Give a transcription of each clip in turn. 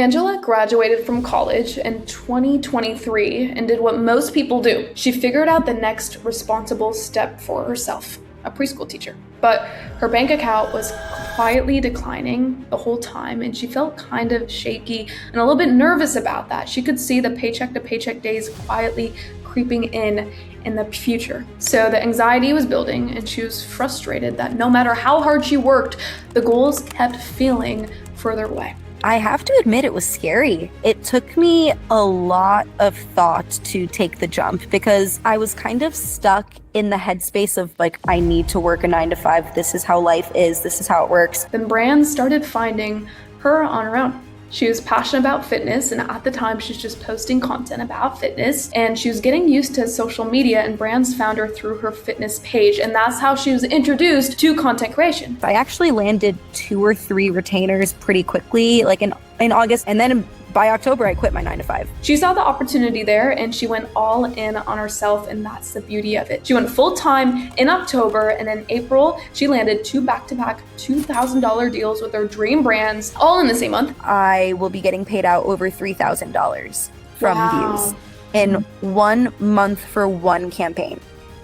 Angela graduated from college in 2023 and did what most people do. She figured out the next responsible step for herself, a preschool teacher. But her bank account was quietly declining the whole time, and she felt kind of shaky and a little bit nervous about that. She could see the paycheck to paycheck days quietly creeping in the future. So the anxiety was building, and she was frustrated that no matter how hard she worked, the goals kept feeling further away. I have to admit it was scary. It took me a lot of thought to take the jump because I was kind of stuck in the headspace of like, I need to work a 9 to 5. This is how life is. This is how it works. Then brands started finding her on her own. She was passionate about fitness, and at the time she was just posting content about fitness, and she was getting used to social media, and brands found her through her fitness page, and that's how she was introduced to content creation. I actually landed 2 or 3 retainers pretty quickly, like in August, and then by October I quit my 9 to 5. She saw the opportunity there, and she went all in on herself, and that's the beauty of it. She went full-time in October, and in April she landed 2 back-to-back $2,000 deals with her dream brands, all in the same month. I will be getting paid out over $3,000 from views in 1 month for one campaign.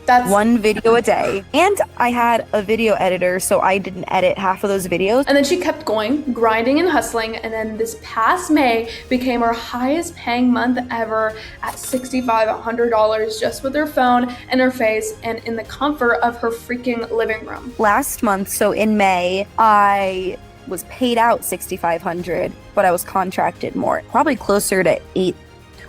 That's 1 video a day. And I had a video editor, so I didn't edit half of those videos. And then she kept going, grinding and hustling, and then this past May became her highest paying month ever at $6,500 just with her phone and her face and in the comfort of her freaking living room. Last month, so in May, I was paid out $6,500, but I was contracted more, probably closer to 8.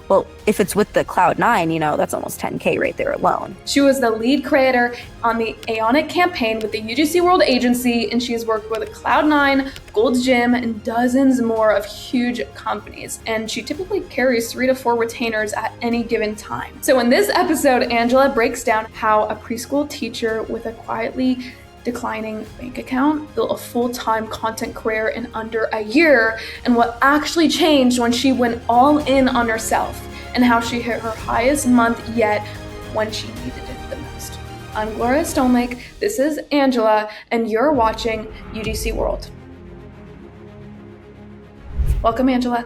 Well, if it's with the Cloud9, that's almost 10K right there alone. She was the lead creator on the Aonic campaign with the UGC World Agency, and she's worked with Cloud9, Gold's Gym, and dozens more of huge companies. And she typically carries 3 to 4 retainers at any given time. So in this episode, Angela breaks down how a preschool teacher with a quietly declining bank account built a full-time content career in under a year, and what actually changed when she went all in on herself, and how she hit her highest month yet when she needed it the most. I'm Gloria Stonelake, this is Angela, and you're watching UGC World. Welcome, Angela.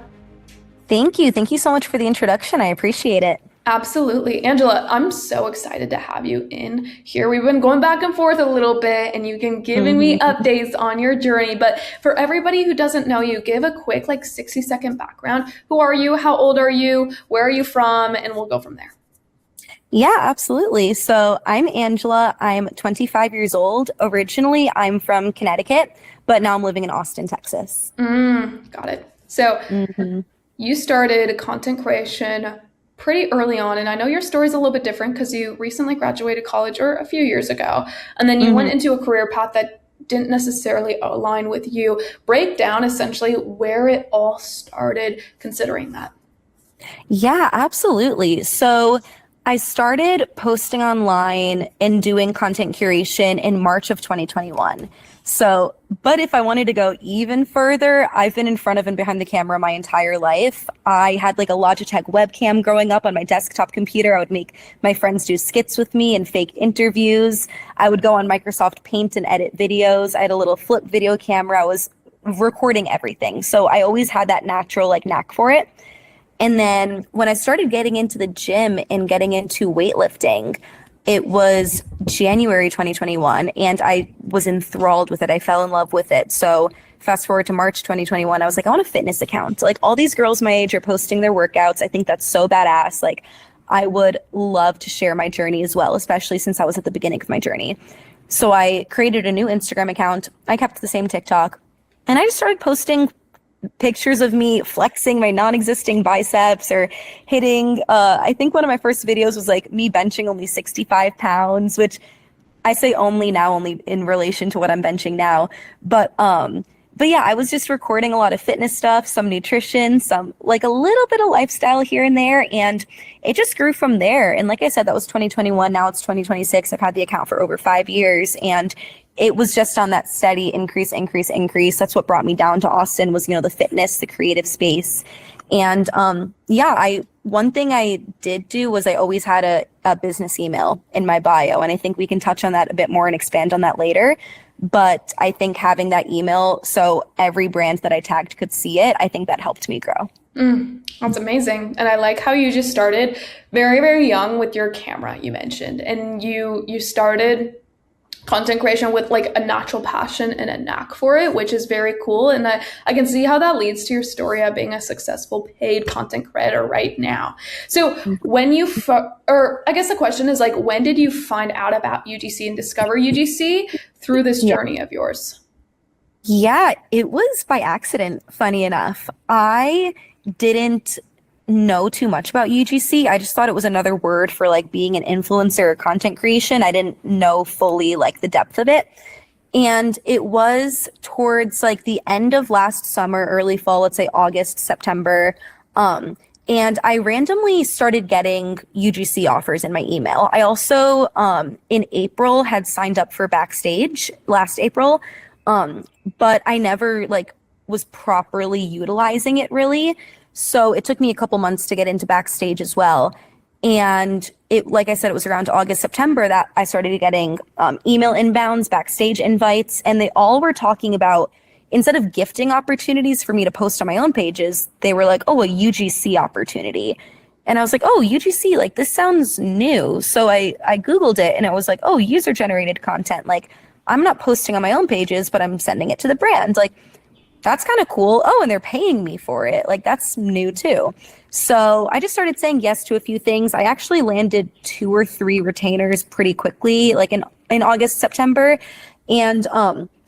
Thank you. Thank you so much for the introduction. I appreciate it. Absolutely. Angela, I'm so excited to have you in here. We've been going back and forth a little bit, and you've been giving me updates on your journey. But for everybody who doesn't know you, give a quick 60-second background. Who are you? How old are you? Where are you from? And we'll go from there. Yeah, absolutely. So I'm Angela. I'm 25 years old. Originally, I'm from Connecticut, but now I'm living in Austin, Texas. Got it. So you started content creation pretty early on, and I know your story's a little bit different because you recently graduated college or a few years ago, and then you went into a career path that didn't necessarily align with you. Break down essentially where it all started, considering that. Yeah, absolutely. So I started posting online and doing content curation in March of 2021. But if I wanted to go even further, I've been in front of and behind the camera my entire life. I had a Logitech webcam growing up on my desktop computer. I would make my friends do skits with me and fake interviews. I would go on Microsoft Paint and edit videos. I had a little flip video camera. I was recording everything. So I always had that natural knack for it. And then when I started getting into the gym and getting into weightlifting, it was January 2021, and I was enthralled with it. I fell in love with it. So fast forward to March 2021, I was like, I want a fitness account. All these girls my age are posting their workouts. I think that's so badass. I would love to share my journey as well, especially since I was at the beginning of my journey. So I created a new Instagram account. I kept the same TikTok, and I just started posting pictures of me flexing my non-existing biceps or hitting, I think one of my first videos was me benching only 65 pounds, which I say only now, only in relation to what I'm benching now. But yeah, I was just recording a lot of fitness stuff, some nutrition, some a little bit of lifestyle here and there. And it just grew from there. And like I said, that was 2021. Now it's 2026. I've had the account for over 5 years, and it was just on that steady increase. That's what brought me down to Austin was, the fitness, the creative space. And one thing I did do was I always had a business email in my bio. And I think we can touch on that a bit more and expand on that later. But I think having that email so every brand that I tagged could see it, I think that helped me grow. That's amazing. And I like how you just started very, very young with your camera, you mentioned. And you started content creation with like a natural passion and a knack for it, which is very cool. And I can see how that leads to your story of being a successful paid content creator right now. So when or I guess the question is like, when did you find out about UGC and discover UGC through this journey of yours? Yeah, it was by accident, funny enough. I didn't know too much about UGC. I just thought it was another word for like being an influencer or content creation. I didn't know fully like the depth of it. And it was towards like the end of last summer, early fall, let's say August, September. And I randomly started getting UGC offers in my email. I also, in April, had signed up for Backstage last April. But I never like was properly utilizing it really. So it took me a couple months to get into Backstage as well. And it, like I said, it was around August, September that I started getting email inbounds, Backstage invites, and they all were talking about, instead of gifting opportunities for me to post on my own pages, they were like, oh, a UGC opportunity. And I was like, oh, UGC, like this sounds new. So I Googled it and it was like, oh, user generated content. Like I'm not posting on my own pages, but I'm sending it to the brand. Like that's kind of cool. Oh, and they're paying me for it. Like that's new too. So I just started saying yes to a few things. I actually landed 2 or 3 retainers pretty quickly, like in August, September. And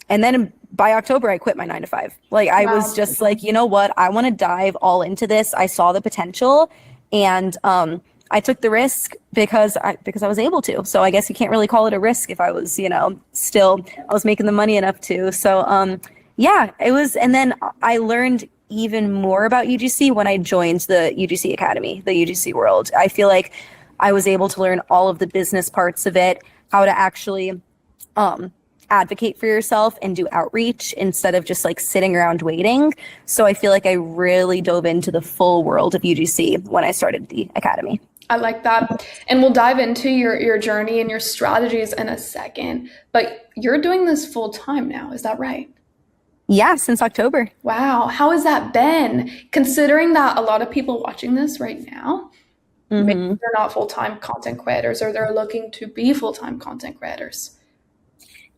then by October, I quit my 9-to-5. Like I was just like, you know what? I want to dive all into this. I saw the potential and I took the risk because I was able to. So I guess you can't really call it a risk if I was, still, I was making the money enough to. So yeah, it was. And then I learned even more about UGC when I joined the UGC Academy, the UGC world. I feel like I was able to learn all of the business parts of it, how to actually advocate for yourself and do outreach instead of just like sitting around waiting. So I feel like I really dove into the full world of UGC when I started the Academy. I like that. And we'll dive into your journey and your strategies in a second. But you're doing this full time now, is that right? Yeah, since October. Wow. How has that been? Considering that a lot of people watching this right now, maybe they're not full-time content creators or they're looking to be full-time content creators.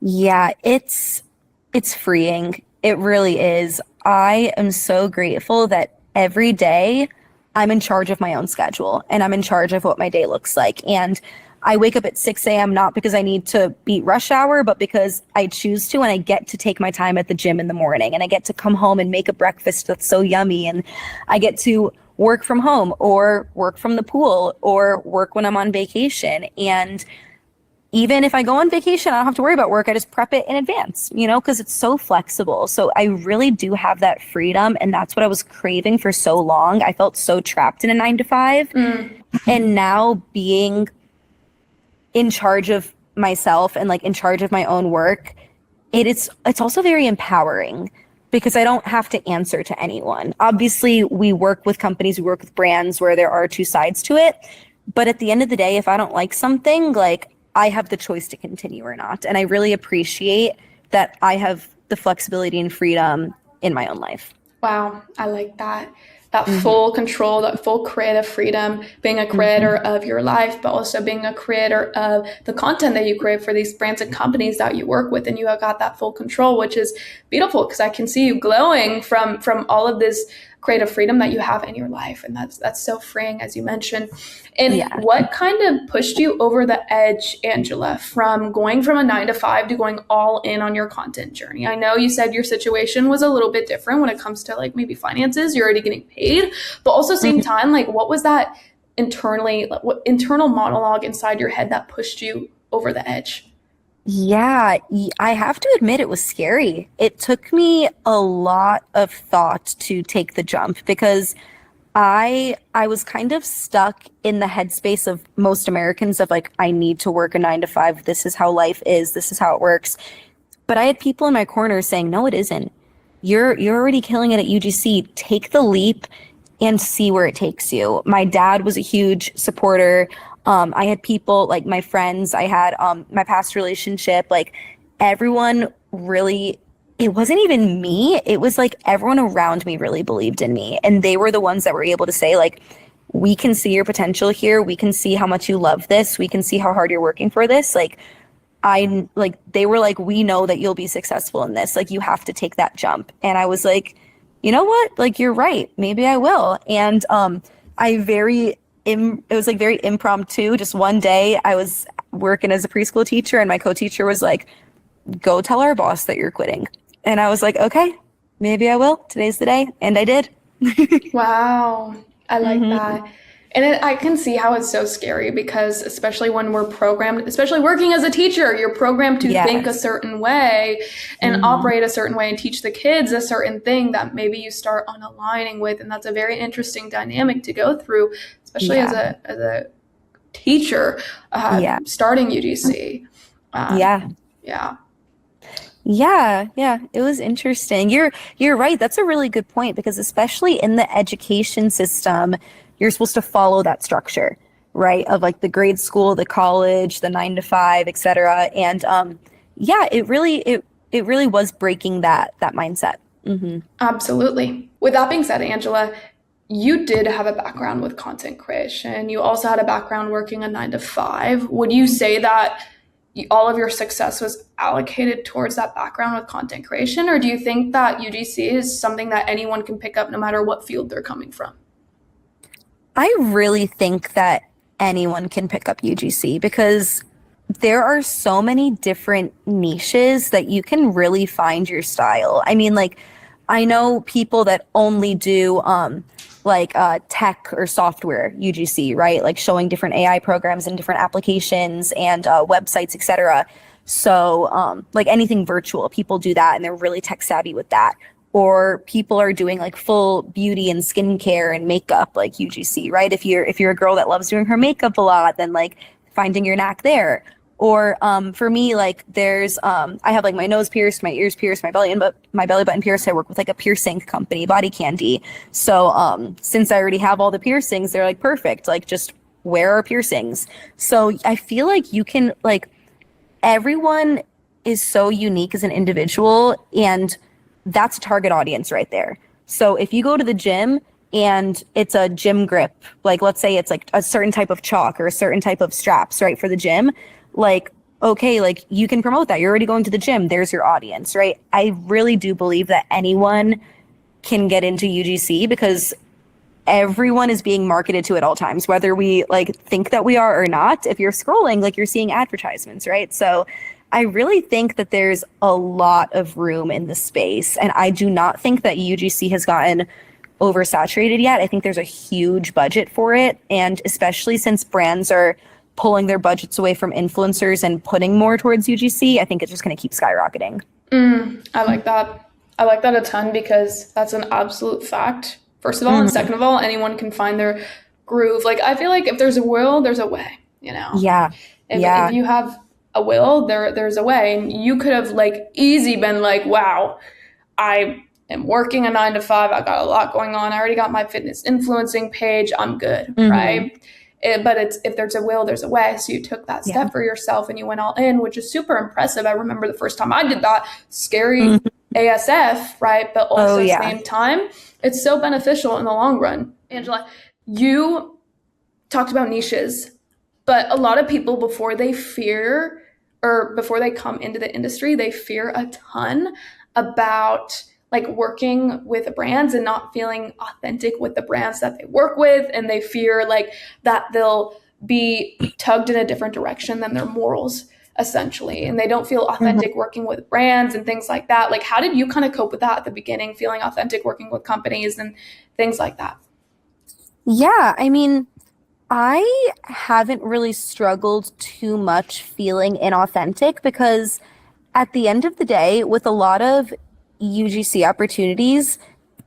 Yeah, it's freeing. It really is. I am so grateful that every day I'm in charge of my own schedule and I'm in charge of what my day looks like. And I wake up at 6 a.m. not because I need to beat rush hour, but because I choose to, and I get to take my time at the gym in the morning and I get to come home and make a breakfast that's so yummy. And I get to work from home or work from the pool or work when I'm on vacation. And even if I go on vacation, I don't have to worry about work. I just prep it in advance, because it's so flexible. So I really do have that freedom. And that's what I was craving for so long. I felt so trapped in a 9-to-5. And now being in charge of myself and like in charge of my own work, it's also very empowering because I don't have to answer to anyone. Obviously, we work with companies, we work with brands where there are 2 sides to it. But at the end of the day, if I don't like something, like I have the choice to continue or not. And I really appreciate that I have the flexibility and freedom in my own life. Wow, I like that. That full control, that full creative freedom, being a creator of your life, but also being a creator of the content that you create for these brands and companies that you work with. And you have got that full control, which is beautiful because I can see you glowing from all of this creative freedom that you have in your life. And that's so freeing, as you mentioned. And what kind of pushed you over the edge, Angela, from going from a 9-to-5 to going all in on your content journey? I know you said your situation was a little bit different when it comes to like maybe finances, you're already getting paid, but also same time, like what was that what internal monologue inside your head that pushed you over the edge? Yeah, I have to admit it was scary. It took me a lot of thought to take the jump because I was kind of stuck in the headspace of most Americans of like, I need to work a 9-to-5. This is how life is. This is how it works. But I had people in my corner saying, no, it isn't. You're already killing it at UGC. Take the leap and see where it takes you. My dad was a huge supporter. I had people like my friends, I had my past relationship, like everyone really, it wasn't even me. It was like everyone around me really believed in me. And they were the ones that were able to say, like, we can see your potential here. We can see how much you love this. We can see how hard you're working for this. Like, they were like, we know that you'll be successful in this. Like, you have to take that jump. And I was like, you know what? Like, you're right. Maybe I will. And it was like very impromptu. Just one day I was working as a preschool teacher and my co-teacher was like, go tell our boss that you're quitting. And I was like, okay, maybe I will. Today's the day. And I did. Wow. I like that. And I can see how it's so scary because especially when we're programmed, especially working as a teacher, you're programmed to think a certain way and operate a certain way and teach the kids a certain thing that maybe you start unaligning with. And that's a very interesting dynamic to go through, especially as a teacher starting UGC. Yeah, it was interesting. You're right. That's a really good point because especially in the education system, you're supposed to follow that structure, right? Of like the grade school, the college, the 9 to 5, et cetera. And it really was breaking that mindset. Mm-hmm. Absolutely. With that being said, Angela, you did have a background with content creation. You also had a background working a 9 to 5. Would you say that all of your success was allocated towards that background with content creation? Or do you think that UGC is something that anyone can pick up no matter what field they're coming from? I really think that anyone can pick up UGC because there are so many different niches that you can really find your style. I mean, like, I know people that only do tech or software UGC, right? Like showing different AI programs and different applications and websites, et cetera. So like anything virtual, people do that and they're really tech savvy with that. Or people are doing like full beauty and skincare and makeup like UGC, right? If you're a girl that loves doing her makeup a lot, then like finding your knack there. Or for me, like there's I have like my nose pierced, my ears pierced, my belly button pierced. I work with like a piercing company, Body Candy. So since I already have all the piercings, they're like perfect. Like just wear our piercings. So I feel like you can like everyone is so unique as an individual, and that's a target audience right there. So if you go to the gym and it's a gym grip, like let's say it's like a certain type of chalk or a certain type of straps, right, for the gym, like, okay, like you can promote that. You're already going to the gym. There's your audience, right? I really do believe that anyone can get into UGC because everyone is being marketed to at all times, whether we like think that we are or not. If you're scrolling, like you're seeing advertisements, right? So I really think that there's a lot of room in the space. And I do not think that UGC has gotten oversaturated yet. I think there's a huge budget for it. And especially since brands are pulling their budgets away from influencers and putting more towards UGC, I think it's just going to keep skyrocketing. I like that. I like that a ton because that's an absolute fact, first of all. And second of all, anyone can find their groove. Like, I feel like if there's a will, there's a way, you know? Yeah. If you have a will, there's a way. And you could have like easy been like, wow, I am working a 9 to 5. I got a lot going on. I already got my fitness influencing page. I'm good, right? But if there's a will, there's a way. So you took that step for yourself and you went all in, which is super impressive. I remember the first time I did that, scary ASF, right? But also at the same time, it's so beneficial in the long run. Angela, you talked about niches, but a lot of people before they come into the industry, they fear a ton about like working with brands and not feeling authentic with the brands that they work with. And they fear like that they'll be tugged in a different direction than their morals, essentially. And they don't feel authentic working with brands and things like that. Like, how did you kind of cope with that at the beginning, feeling authentic working with companies and things like that? Yeah, I mean, I haven't really struggled too much feeling inauthentic because at the end of the day, with a lot of UGC opportunities,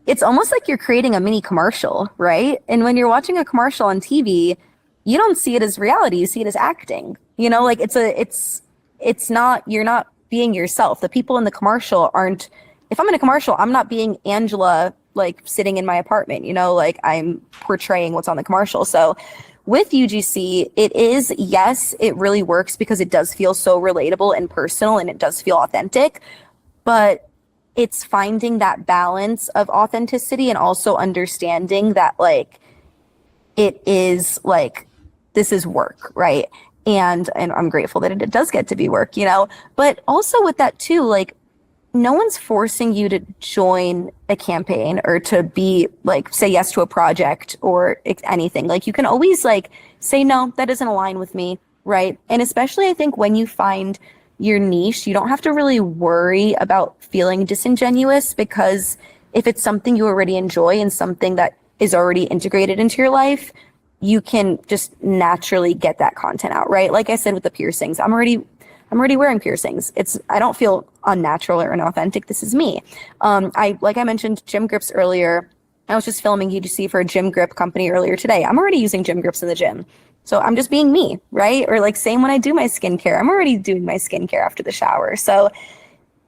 it's almost like you're creating a mini commercial, right? And when you're watching a commercial on TV, you don't see it as reality, you see it as acting. You know, like it's not, you're not being yourself. The people in the commercial aren't, if I'm in a commercial, I'm not being Angela, like sitting in my apartment, you know, like I'm portraying what's on the commercial. So with UGC, it is, yes, it really works because it does feel so relatable and personal and it does feel authentic. but it's finding that balance of authenticity and also understanding that like it is like this is work, right? And I'm grateful that it does get to be work, you know. But also with that too, like no one's forcing you to join a campaign or to be like say yes to a project or anything. Like you can always like say no, that doesn't align with me, right? And especially I think when you find your niche, you don't have to really worry about feeling disingenuous, because if it's something you already enjoy and something that is already integrated into your life, you can just naturally get that content out, right? Like I said with the piercings, I'm already wearing piercings. I don't feel unnatural or inauthentic. This is me. Like I mentioned gym grips earlier. I was just filming UGC for a gym grip company earlier today. I'm already using gym grips in the gym. So I'm just being me, right? Or like same when I do my skincare, I'm already doing my skincare after the shower. So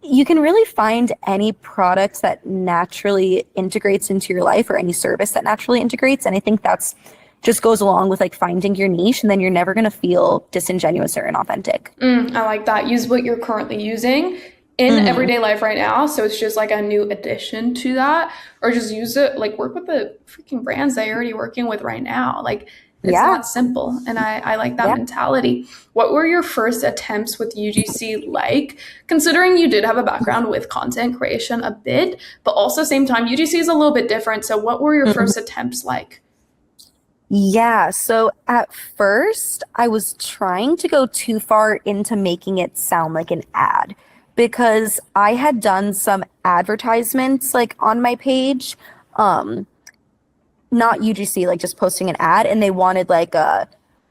you can really find any product that naturally integrates into your life or any service that naturally integrates. And I think that's just goes along with like finding your niche, and then you're never going to feel disingenuous or inauthentic. I like that. Use what you're currently using in everyday life right now. So it's just like a new addition to that, or just use it, like work with the freaking brands that you're already working with right now. Like it's that simple. And I like that mentality. What were your first attempts with UGC like, considering you did have a background with content creation a bit, but also same time, UGC is a little bit different. So what were your first attempts like? Yeah, so at first I was trying to go too far into making it sound like an ad, because I had done some advertisements like on my page, not UGC, like just posting an ad, and they wanted like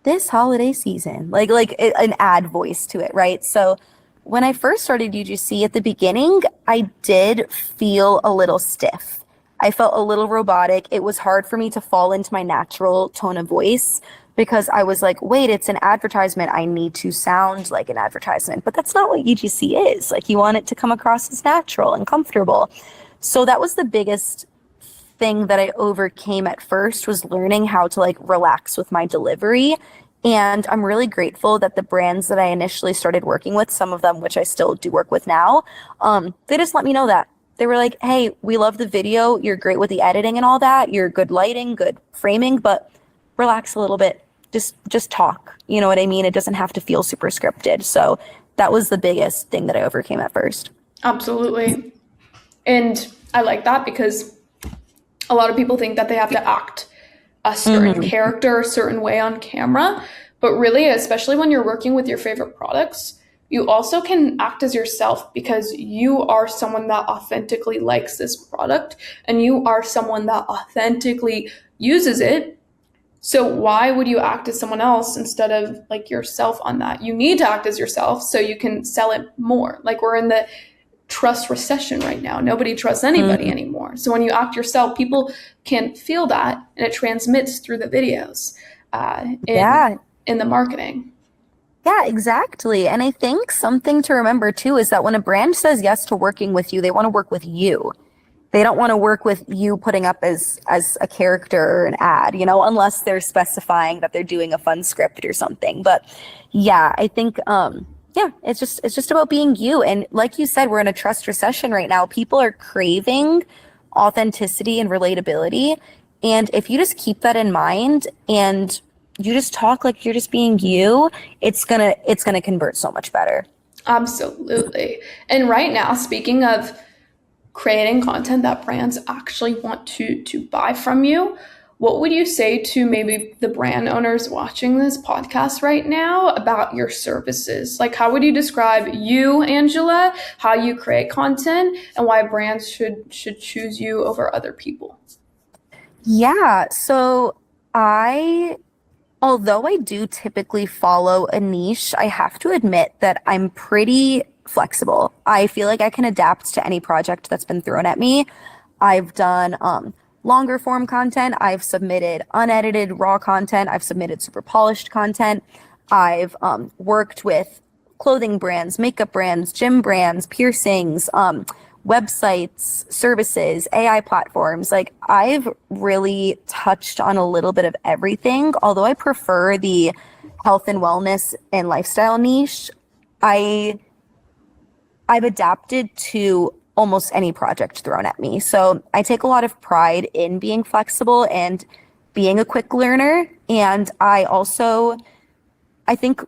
this holiday season, like an ad voice to it, right? So when I first started UGC at the beginning, I did feel a little stiff. I felt a little robotic. It was hard for me to fall into my natural tone of voice, because I was like, wait, it's an advertisement. I need to sound like an advertisement. But that's not what UGC is. Like, you want it to come across as natural and comfortable. So that was the biggest thing that I overcame at first, was learning how to like relax with my delivery. And I'm really grateful that the brands that I initially started working with, some of them, which I still do work with now, they just let me know that. They were like, hey, we love the video. You're great with the editing and all that. You're good lighting, good framing, but relax a little bit. Just talk. You know what I mean? It doesn't have to feel super scripted. So that was the biggest thing that I overcame at first. Absolutely. And I like that, because a lot of people think that they have to act a certain character, a certain way on camera. But really, especially when you're working with your favorite products, you also can act as yourself, because you are someone that authentically likes this product and you are someone that authentically uses it. So why would you act as someone else instead of like yourself on that? You need to act as yourself so you can sell it more. Like, we're in the trust recession right now. Nobody trusts anybody anymore. So when you act yourself, people can feel that, and it transmits through the videos in the marketing. Yeah, exactly. And I think something to remember too is that when a brand says yes to working with you, they want to work with you. They don't want to work with you putting up as a character or an ad, you know, unless they're specifying that they're doing a fun script or something. But yeah, I think it's just about being you. And like you said, we're in a trust recession right now. People are craving authenticity and relatability. And if you just keep that in mind and you just talk like you're just being you, it's gonna convert so much better. Absolutely. And right now, speaking of creating content that brands actually want to buy from you, what would you say to maybe the brand owners watching this podcast right now about your services? Like, how would you describe you, Angela, how you create content, and why brands should choose you over other people? Yeah, so although I do typically follow a niche, I have to admit that I'm pretty flexible. I feel like I can adapt to any project that's been thrown at me. I've done longer form content. I've submitted unedited raw content. I've submitted super polished content. I've worked with clothing brands, makeup brands, gym brands, piercings, websites, services, AI platforms. Like, I've really touched on a little bit of everything. Although I prefer the health and wellness and lifestyle niche, I I've adapted to almost any project thrown at me. So I take a lot of pride in being flexible and being a quick learner. And I think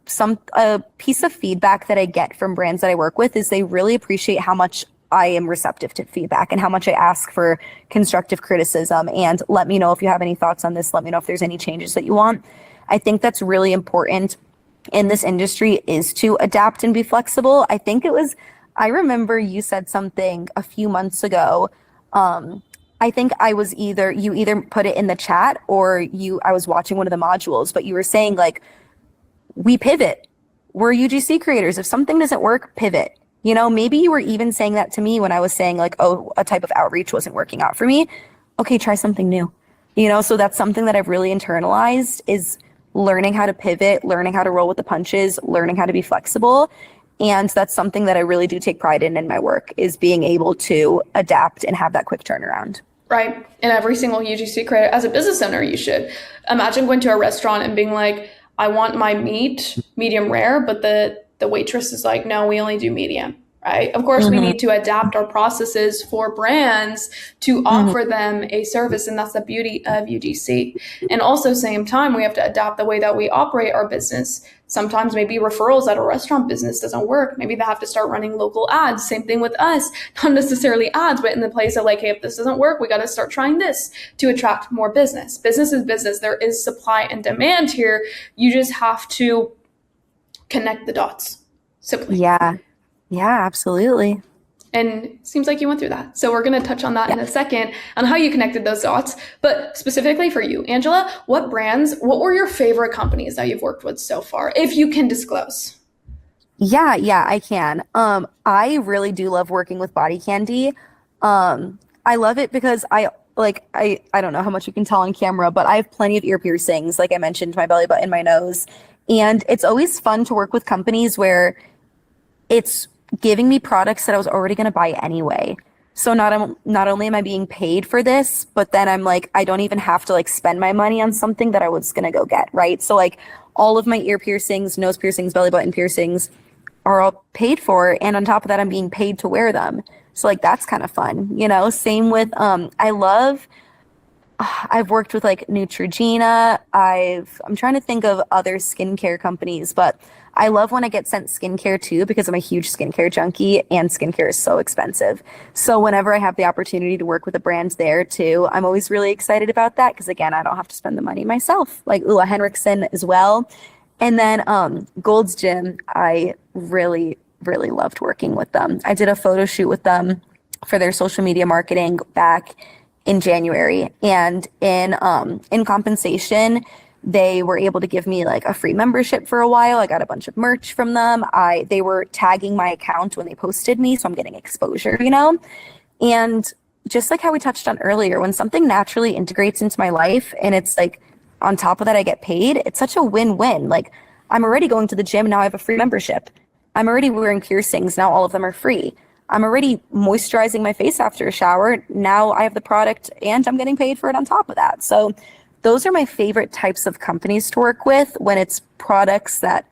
a piece of feedback that I get from brands that I work with is they really appreciate how much I am receptive to feedback and how much I ask for constructive criticism and let me know if you have any thoughts on this. Let me know if there's any changes that you want. I think that's really important in this industry, is to adapt and be flexible. I remember you said something a few months ago. I think you either put it in the chat or I was watching one of the modules, but you were saying like, we pivot. We're UGC creators. If something doesn't work, pivot. You know, maybe you were even saying that to me when I was saying like, oh, a type of outreach wasn't working out for me. Okay, try something new. You know, so that's something that I've really internalized, is learning how to pivot, learning how to roll with the punches, learning how to be flexible. And that's something that I really do take pride in my work, is being able to adapt and have that quick turnaround. Right. And every single UGC creator, as a business owner, you should imagine going to a restaurant and being like, I want my meat medium rare, but the waitress is like, no, we only do medium. Right. Of course, we need to adapt our processes for brands to offer them a service. And that's the beauty of UGC. And also, same time, we have to adapt the way that we operate our business. Sometimes maybe referrals at a restaurant business doesn't work. Maybe they have to start running local ads. Same thing with us, not necessarily ads, but in the place of like, hey, if this doesn't work, we got to start trying this to attract more business. Business is business. There is supply and demand here. You just have to connect the dots, simply. Yeah, absolutely. And it seems like you went through that. So we're going to touch on that in a second, on how you connected those dots. But specifically for you, Angela, what were your favorite companies that you've worked with so far, if you can disclose? Yeah, I can. I really do love working with Body Candy. I love it because I don't know how much you can tell on camera, but I have plenty of ear piercings, like I mentioned, my belly button, my nose. And it's always fun to work with companies where it's giving me products that I was already going to buy anyway. So not only am I being paid for this, but then I'm like, I don't even have to like spend my money on something that I was going to go get, right? So like all of my ear piercings, nose piercings, belly button piercings are all paid for. And on top of that, I'm being paid to wear them. So like, that's kind of fun, you know? Same with, I've worked with like Neutrogena. I'm trying to think of other skincare companies, but I love when I get sent skincare too, because I'm a huge skincare junkie and skincare is so expensive. So whenever I have the opportunity to work with a brand there too, I'm always really excited about that, because again, I don't have to spend the money myself, like Ulla Henriksen as well. And then Gold's Gym, I really, really loved working with them. I did a photo shoot with them for their social media marketing back in January, and in compensation, they were able to give me like a free membership for a while. I got a bunch of merch from them. They were tagging my account when they posted me, so I'm getting exposure, you know? And just like how we touched on earlier, when something naturally integrates into my life and it's like on top of that I get paid, it's such a win-win. Like I'm already going to the gym, now I have a free membership. I'm already wearing piercings, now all of them are free. I'm already moisturizing my face after a shower, now I have the product and I'm getting paid for it on top of that. So those are my favorite types of companies to work with, when it's products that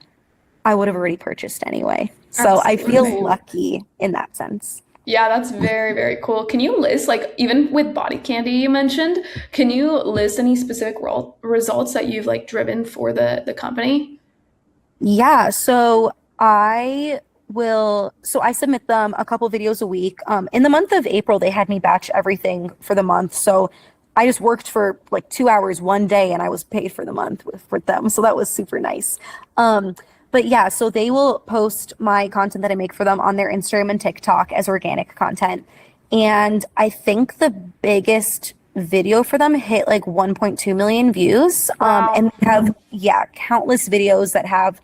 I would have already purchased anyway. So Absolutely. I feel lucky in that sense. Yeah, that's very, very cool. Can you list, like, even with Body Candy you mentioned, can you list any specific results that you've like driven for the company? Yeah, so I submit them a couple videos a week. In the month of April, they had me batch everything for the month. So I just worked for like 2 hours one day and I was paid for the month with them. So that was super nice. But yeah, so they will post my content that I make for them on their Instagram and TikTok as organic content. And I think the biggest video for them hit like 1.2 million views. Wow. And they have, countless videos that have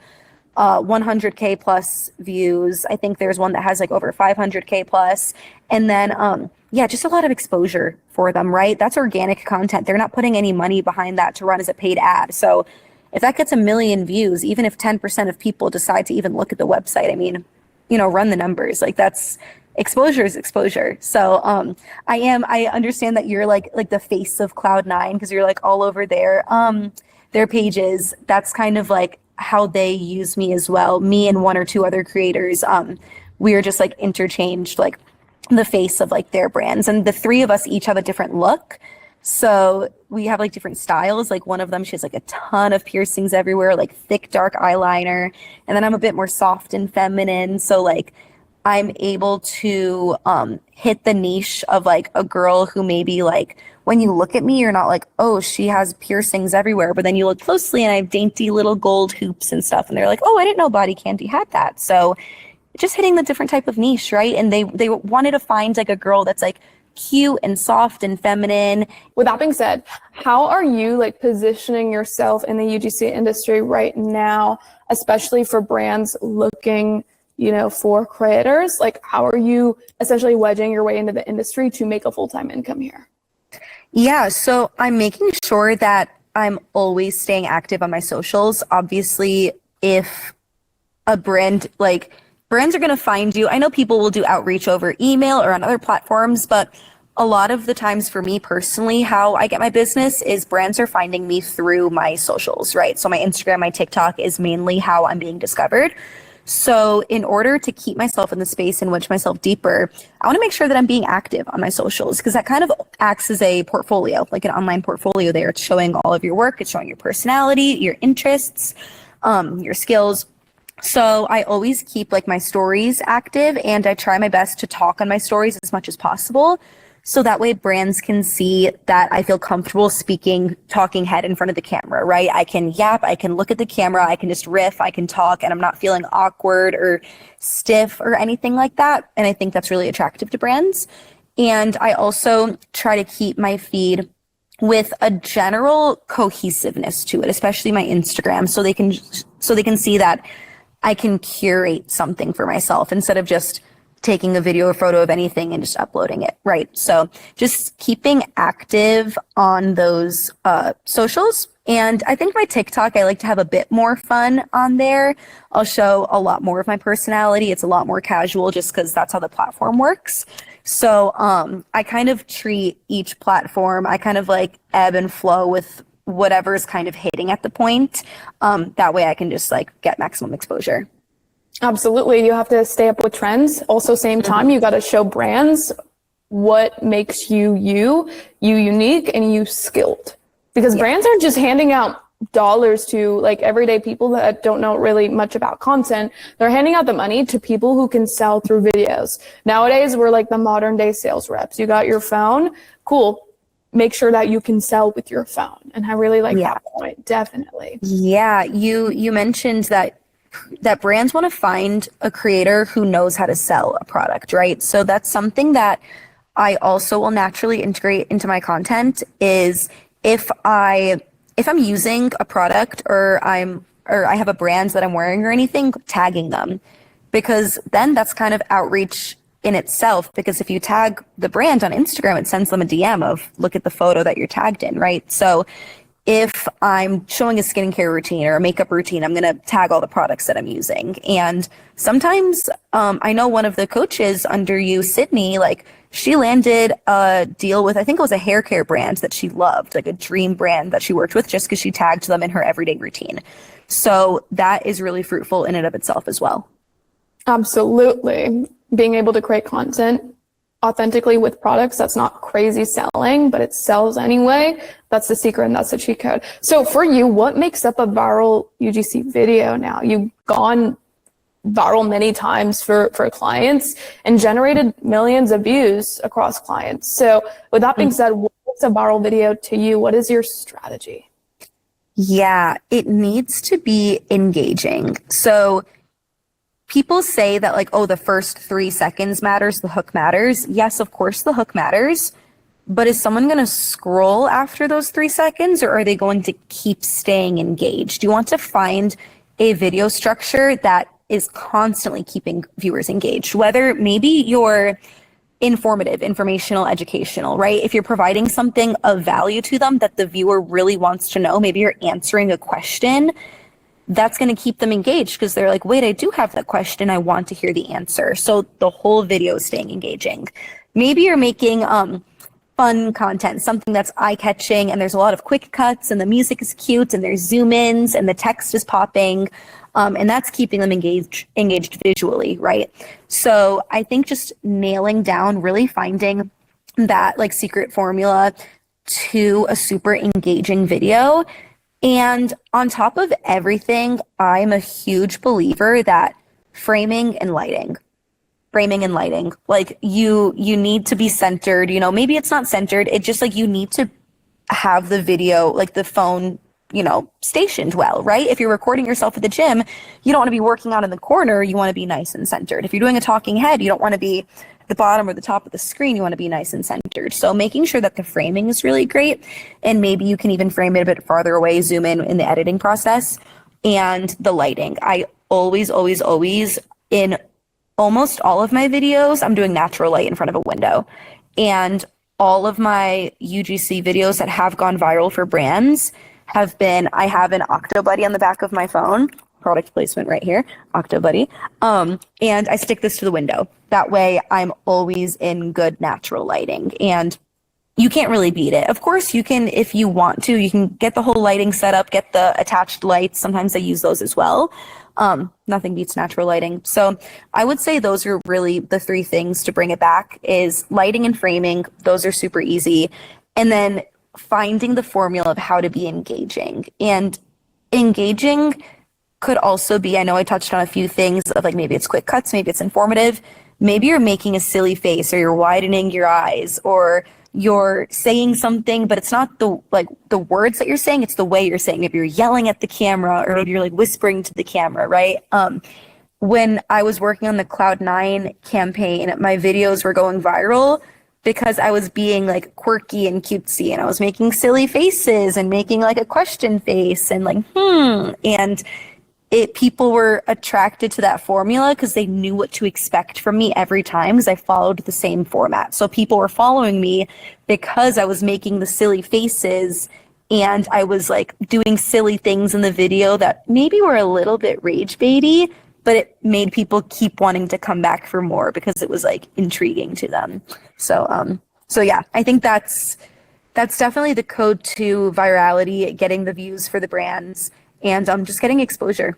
100K plus views. I think there's one that has like over 500K plus. And then, just a lot of exposure for them, right? That's organic content. They're not putting any money behind that to run as a paid ad. So if that gets 1 million views, even if 10% of people decide to even look at the website, I mean, run the numbers. Like that's exposure is exposure. So I understand that you're like the face of Cloud9 because you're like all over their pages. That's kind of like how they use me as well, me and one or two other creators. we are just like interchanged like the face of like their brands. And the three of us each have a different look. So we have like different styles. Like one of them, she has like a ton of piercings everywhere, like thick, dark eyeliner. And then I'm a bit more soft and feminine. So like I'm able to hit the niche of like a girl who maybe like when you look at me, you're not like, oh, she has piercings everywhere. But then you look closely and I have dainty little gold hoops and stuff. And they're like, oh, I didn't know Body Candy had that. So just hitting the different type of niche, right? And they wanted to find like a girl that's like cute and soft and feminine. With that being said, how are you like positioning yourself in the UGC industry right now, especially for brands looking, you know, for creators? Like, how are you essentially wedging your way into the industry to make a full-time income here? Yeah, so I'm making sure that I'm always staying active on my socials. Obviously, if a brand, like brands are going to find you. I know people will do outreach over email or on other platforms, but a lot of the times for me personally, how I get my business is brands are finding me through my socials, right? So my Instagram, my TikTok is mainly how I'm being discovered. So in order to keep myself in the space and wedge myself deeper, I want to make sure that I'm being active on my socials because that kind of acts as a portfolio, like an online portfolio there. It's showing all of your work. It's showing your personality, your interests, your skills. So I always keep like my stories active and I try my best to talk on my stories as much as possible. So that way brands can see that I feel comfortable speaking, talking head in front of the camera, right? I can yap, I can look at the camera, I can just riff, I can talk, and I'm not feeling awkward or stiff or anything like that. And I think that's really attractive to brands. And I also try to keep my feed with a general cohesiveness to it, especially my Instagram, so they can see that I can curate something for myself instead of just taking a video or photo of anything and just uploading it, right? So just keeping active on those socials. And I think my TikTok, I like to have a bit more fun on there. I'll show a lot more of my personality. It's a lot more casual just because that's how the platform works. So I kind of treat each platform, I kind of like ebb and flow with whatever's kind of hitting at the point. That way I can just like get maximum exposure. Absolutely. You have to stay up with trends. Also, same time, you got to show brands what makes you unique and you skilled. Because brands aren't just handing out dollars to like everyday people that don't know really much about content. They're handing out the money to people who can sell through videos. Nowadays, we're like the modern day sales reps. You got your phone. Cool. Make sure that you can sell with your phone. And I really like that point. Definitely. Yeah. You mentioned that brands want to find a creator who knows how to sell a product, right? So that's something that I also will naturally integrate into my content is if I'm using a product or I have a brand that I'm wearing or anything, tagging them, because then that's kind of outreach in itself, because if you tag the brand on Instagram, it sends them a DM of look at the photo that you're tagged in, right? So if I'm showing a skincare routine or a makeup routine, I'm going to tag all the products that I'm using. And sometimes I know one of the coaches under you, Sydney, like she landed a deal with, I think it was a hair care brand that she loved, like a dream brand that she worked with just because she tagged them in her everyday routine. So that is really fruitful in and of itself as well. Absolutely. Being able to create content authentically with products that's not crazy selling, but it sells anyway. That's the secret and that's the cheat code. So for you, what makes up a viral UGC video now? You've gone viral many times for clients and generated millions of views across clients. So with that being said, what's a viral video to you? What is your strategy? Yeah, it needs to be engaging. So people say that like, oh, the first 3 seconds matters, the hook matters. Yes, of course, the hook matters. But is someone going to scroll after those 3 seconds or are they going to keep staying engaged? You want to find a video structure that is constantly keeping viewers engaged, whether maybe you're informative, informational, educational, right? If you're providing something of value to them that the viewer really wants to know, maybe you're answering a question, that's going to keep them engaged because they're like, wait, I do have that question. I want to hear the answer. So the whole video is staying engaging. Maybe you're making fun content, something that's eye-catching and there's a lot of quick cuts and the music is cute and there's zoom-ins and the text is popping. And that's keeping them engaged visually, right? So I think just nailing down, really finding that like secret formula to a super engaging video. And on top of everything, I'm a huge believer that framing and lighting, like you need to be centered, you know, maybe it's not centered. It's just like you need to have the video, like the phone, you know, stationed well, right? If you're recording yourself at the gym, you don't want to be working out in the corner. You want to be nice and centered. If you're doing a talking head, you don't want to be at the bottom or the top of the screen. You want to be nice and centered. So making sure that the framing is really great, and maybe you can even frame it a bit farther away, zoom in the editing process, and the lighting. I always in almost all of my videos, I'm doing natural light in front of a window. And all of my UGC videos that have gone viral for brands have been, I have an Octobuddy on the back of my phone, product placement right here, Octobuddy. And I stick this to the window. That way I'm always in good natural lighting, and you can't really beat it. Of course you can, if you want to, you can get the whole lighting set up, get the attached lights. Sometimes I use those as well. Nothing beats natural lighting. So I would say those are really the three things to bring it back: is lighting and framing. Those are super easy. And then finding the formula of how to be engaging. And engaging could also be, I know I touched on a few things of like, maybe it's quick cuts, maybe it's informative, maybe you're making a silly face, or you're widening your eyes, or you're saying something, but it's not the words that you're saying, it's the way you're saying. Maybe you're yelling at the camera, or maybe you're like whispering to the camera, right? When I was working on the Cloud9 campaign, my videos were going viral because I was being like quirky and cutesy, and I was making silly faces and making like a question face and like, and people were attracted to that formula because they knew what to expect from me every time, because I followed the same format. So people were following me because I was making the silly faces, and I was like doing silly things in the video that maybe were a little bit rage baity, but it made people keep wanting to come back for more because it was like intriguing to them. So yeah, I think that's definitely the code to virality, getting the views for the brands, and just getting exposure.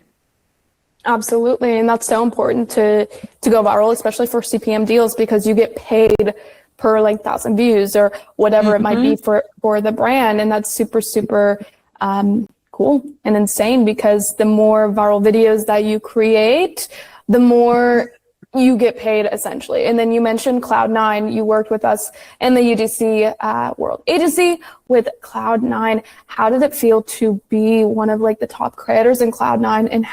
Absolutely. And that's so important to go viral, especially for CPM deals, because you get paid per like 1,000 views or whatever it might be for the brand. And that's super, super cool and insane, because the more viral videos that you create, the more you get paid, essentially. And then you mentioned Cloud9. You worked with us in the UGC World Agency with Cloud9. How did it feel to be one of like the top creators in Cloud9? And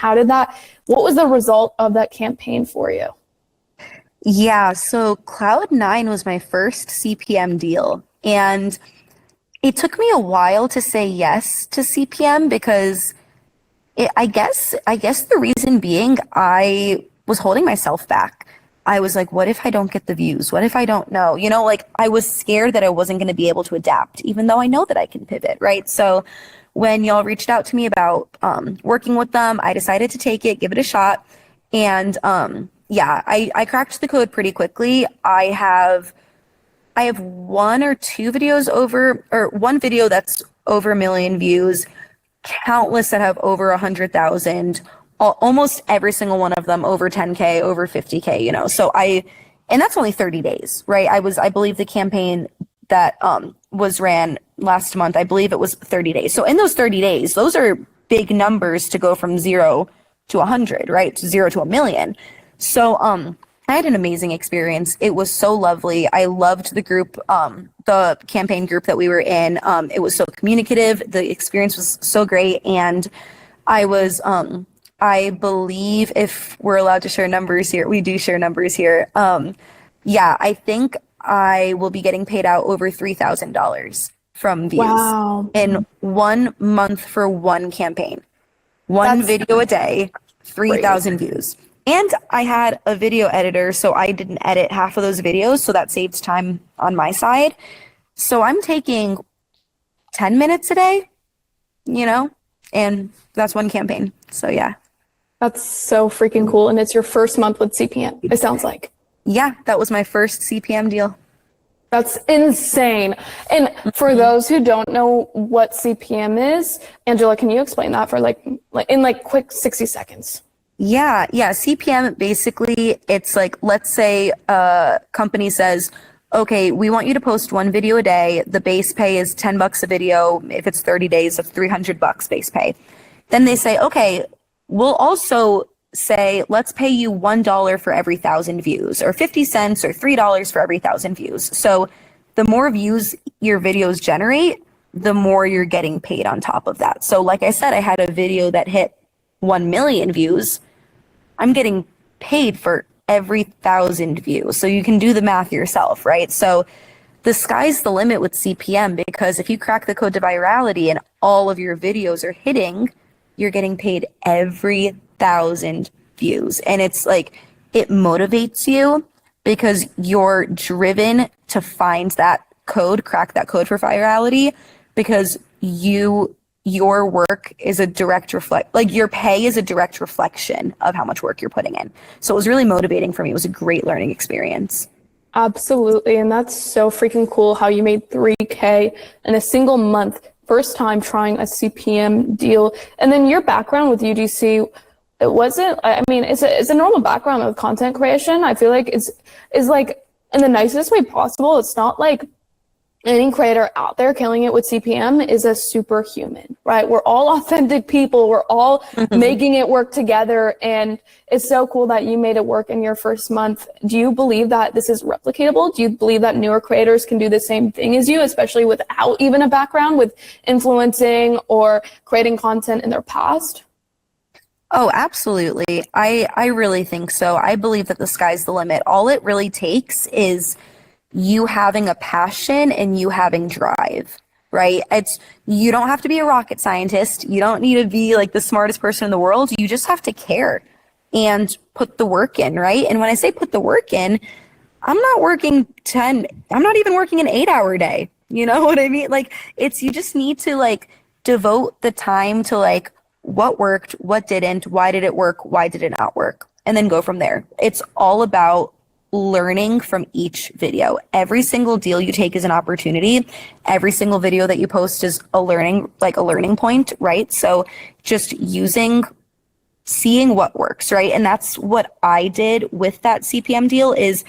what was the result of that campaign for you? Yeah, so Cloud9 was my first CPM deal. And it took me a while to say yes to CPM, because I guess the reason being, I was holding myself back. I was like, what if I don't get the views? What if I don't know? You know, like I was scared that I wasn't going to be able to adapt, even though I know that I can pivot, right? So when y'all reached out to me about working with them, I decided to take it, give it a shot. And yeah, I cracked the code pretty quickly. I have one or two videos one video that's over 1 million views, countless that have over 100,000, almost every single one of them over 10K, over 50K, you know. So and that's only 30 days, right? I believe the campaign that was ran last month, I believe it was 30 days. So in those 30 days, those are big numbers to go from 0 to 100, right? To 0 to 1 million. So I had an amazing experience. It was so lovely. I loved the group, the campaign group that we were in. It was so communicative. The experience was so great. And I was, I believe, if we're allowed to share numbers here, we do share numbers here. Yeah, I think I will be getting paid out over $3,000 from views in 1 month for one campaign. That's video a day, 3,000 views. And I had a video editor, so I didn't edit half of those videos, so that saves time on my side. So I'm taking 10 minutes a day, you know, and that's one campaign. So yeah. That's so freaking cool. And it's your first month with CPM, it sounds like. Yeah, that was my first CPM deal. That's insane. And for those who don't know what CPM is, Angela, can you explain that for like in like quick 60 seconds? Yeah. CPM, basically, it's like, let's say a company says, okay, we want you to post one video a day. The base pay is $10 a video. If it's 30 days of $300 base pay. Then they say, okay, we'll also say, let's pay you $1 for every 1,000 views, or 50 cents or $3 for every 1,000 views. So the more views your videos generate, the more you're getting paid on top of that. So like I said, I had a video that hit 1 million views. I'm getting paid for every 1,000 views. So you can do the math yourself, right? So the sky's the limit with CPM, because if you crack the code to virality and all of your videos are hitting, you're getting paid every 1,000 views. And it's like, it motivates you because you're driven to find that code, crack that code for virality, because your work is a direct your pay is a direct reflection of how much work you're putting in. So it was really motivating for me. It was a great learning experience. Absolutely. And that's so freaking cool how you made 3K in a single month. First time trying a CPM deal. And then your background with UGC, it wasn't, I mean, it's a normal background of content creation. I feel like is like in the nicest way possible. It's not like any creator out there killing it with CPM is a superhuman, right? We're all authentic people. We're all making it work together. And it's so cool that you made it work in your first month. Do you believe that this is replicatable? Do you believe that newer creators can do the same thing as you, especially without even a background with influencing or creating content in their past? Oh, absolutely. I really think so. I believe that the sky's the limit. All it really takes is you having a passion and you having drive, right? You don't have to be a rocket scientist. You don't need to be like the smartest person in the world. You just have to care and put the work in, right? And when I say put the work in, I'm not even working an 8-hour day. You know what I mean? Like, you just need to like devote the time to like what worked, what didn't, why did it work, why did it not work, and then go from there. It's all about learning from each video. Every single deal you take is an opportunity. Every single video that you post is a learning point, right? So just seeing what works, right? And that's what I did with that CPM deal, is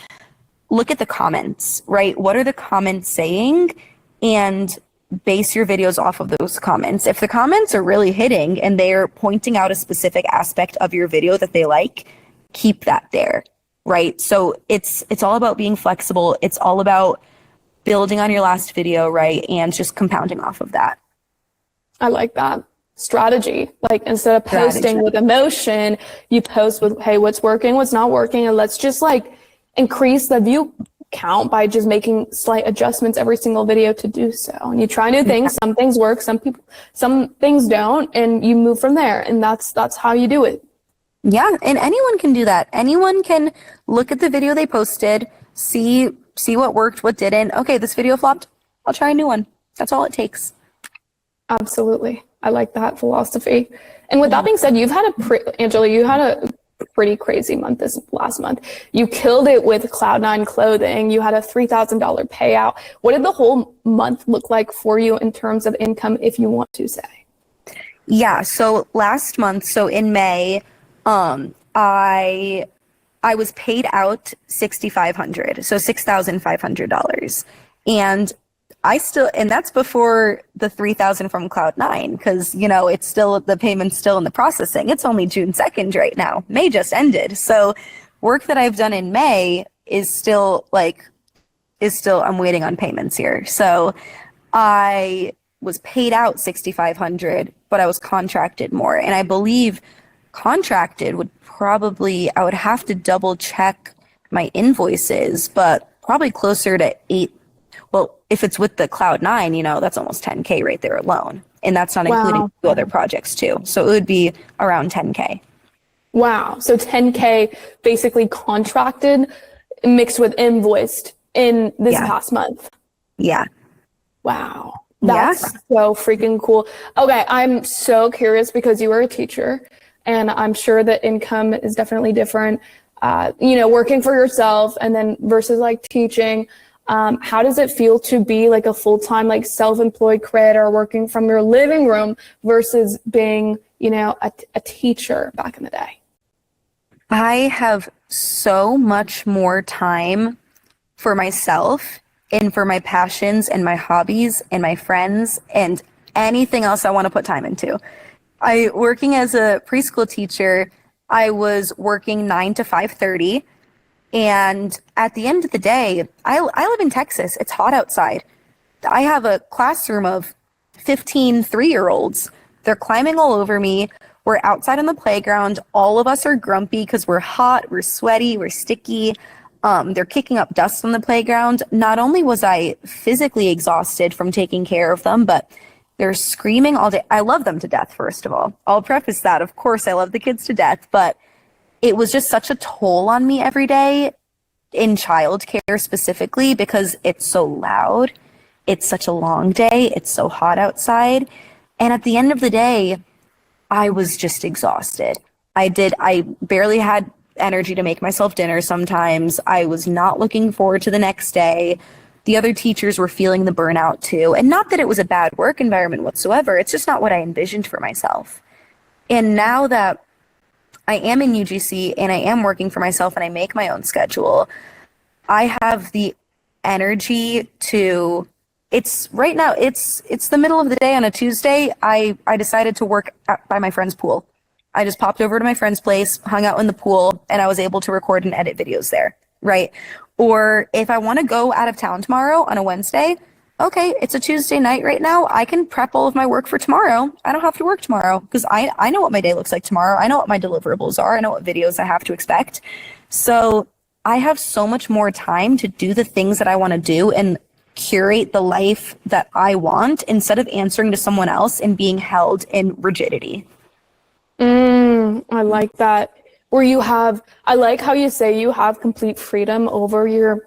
look at the comments, right? What are the comments saying? And base your videos off of those comments. If the comments are really hitting and they're pointing out a specific aspect of your video that they like, keep that there. Right. So it's all about being flexible. It's all about building on your last video, right? And just compounding off of that. I like that strategy. Like, instead of posting with emotion, you post with, hey, what's working, what's not working, and let's just like increase the view count by just making slight adjustments every single video to do so. And you try new things. Some things work, some things don't, and you move from there. And that's how you do it. Yeah, and anyone can do that. Anyone can look at the video they posted, see what worked, what didn't. Okay, this video flopped. I'll try a new one. That's all it takes. Absolutely. I like that philosophy. And with that being said, Angela, you had a pretty crazy month this last month. You killed it with Cloud9 clothing. You had a $3,000 payout. What did the whole month look like for you in terms of income, if you want to say? Yeah, so last month, so in May, I was paid out $6,500, so $6,500, and that's before the $3,000 from Cloud9, because it's still, the payment's still in the processing. It's only June 2nd right now. May just ended, so work that I've done in May is still I'm waiting on payments here. So I was paid out $6,500, but I was contracted more, and I believe contracted I would have to double check my invoices, but probably closer to 8. Well, if it's with the Cloud9, that's almost 10K right there alone. And that's not including 2 other projects too. So it would be around 10K. Wow. So 10K basically contracted mixed with invoiced in this past month. Yeah. Wow. That's so freaking cool. Okay. I'm so curious, because you were a teacher, and I'm sure that income is definitely different, working for yourself and then versus like teaching. How does it feel to be like a full-time, like self-employed creator working from your living room versus being, you know, a teacher back in the day? I have so much more time for myself and for my passions and my hobbies and my friends and anything else I want to put time into. Working as a preschool teacher, I was working 9 to 5:30. And at the end of the day, I live in Texas. It's hot outside. I have a classroom of 15 3-year-olds. They're climbing all over me. We're outside on the playground. All of us are grumpy because we're hot, we're sweaty, we're sticky. They're kicking up dust on the playground. Not only was I physically exhausted from taking care of them, but they're screaming all day. I love them to death, first of all. I'll preface that. Of course, I love the kids to death, but it was just such a toll on me every day in childcare specifically because it's so loud. It's such a long day. It's so hot outside. And at the end of the day, I was just exhausted. I barely had energy to make myself dinner sometimes. I was not looking forward to the next day. The other teachers were feeling the burnout too. And not that it was a bad work environment whatsoever. It's just not what I envisioned for myself. And now that I am in UGC and I am working for myself and I make my own schedule, I have the energy to, right now, it's the middle of the day on a Tuesday. I decided to work by my friend's pool. I just popped over to my friend's place, hung out in the pool, and I was able to record and edit videos there, right? Or if I want to go out of town tomorrow on a Wednesday, okay, it's a Tuesday night right now. I can prep all of my work for tomorrow. I don't have to work tomorrow because I know what my day looks like tomorrow. I know what my deliverables are. I know what videos I have to expect. So I have so much more time to do the things that I want to do and curate the life that I want instead of answering to someone else and being held in rigidity. I like that. I like how you say you have complete freedom over your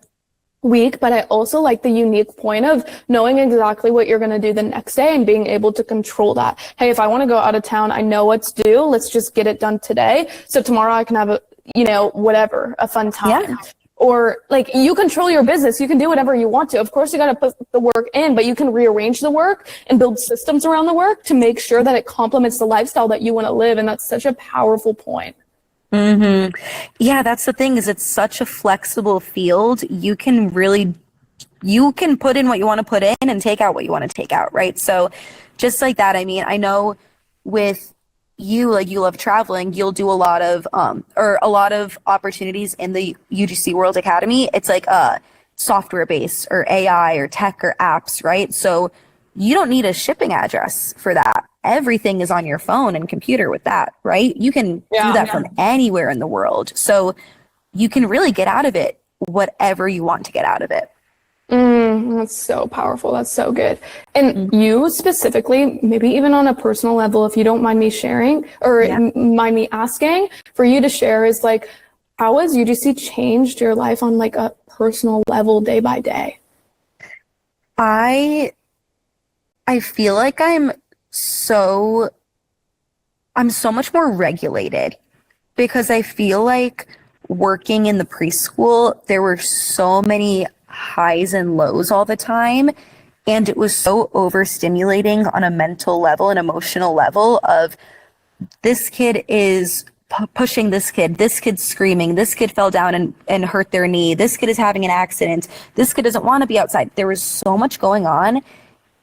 week, but I also like the unique point of knowing exactly what you're going to do the next day and being able to control that. Hey, if I want to go out of town, I know what's due. Let's just get it done today. So tomorrow I can have a fun time. Yeah. Or like you control your business. You can do whatever you want to. Of course, you got to put the work in, but you can rearrange the work and build systems around the work to make sure that it complements the lifestyle that you want to live. And that's such a powerful point. Mm-hmm. Yeah, that's the thing is it's such a flexible field. You can put in what you want to put in and take out what you want to take out, right? So just like that, I mean, I know with you, like you love traveling, you'll do a lot of opportunities in the UGC World Academy. It's like software based or AI or tech or apps, right? So you don't need a shipping address for that. Everything is on your phone and computer with that, right? You can do that from anywhere in the world. So you can really get out of it whatever you want to get out of it. That's so powerful. That's so good. And you specifically, maybe even on a personal level, if you don't mind me sharing or mind me asking for you to share, is like, how has UGC changed your life on like a personal level day by day? I feel like I'm so much more regulated because I feel like working in the preschool, there were so many highs and lows all the time. And it was so overstimulating on a mental level and emotional level of this kid is pushing this kid's screaming, this kid fell down and hurt their knee, this kid is having an accident, this kid doesn't want to be outside. There was so much going on.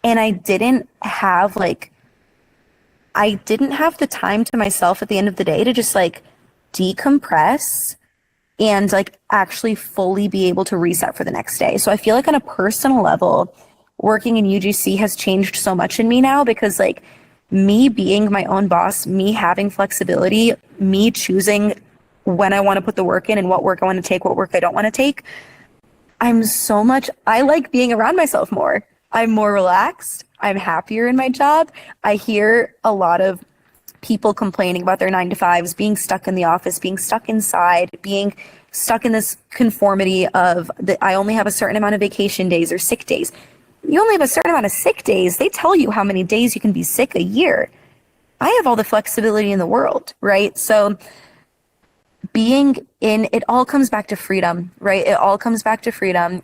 And I didn't have the time to myself at the end of the day to just like decompress and like actually fully be able to reset for the next day. So I feel like on a personal level, working in UGC has changed so much in me now because like me being my own boss, me having flexibility, me choosing when I want to put the work in and what work I want to take, what work I don't want to take. I like being around myself more. I'm more relaxed. I'm happier in my job. I hear a lot of people complaining about their 9-to-5s, being stuck in the office, being stuck inside, being stuck in this conformity of I only have a certain amount of vacation days or sick days. You only have a certain amount of sick days. They tell you how many days you can be sick a year. I have all the flexibility in the world, right? So it all comes back to freedom, right? It all comes back to freedom.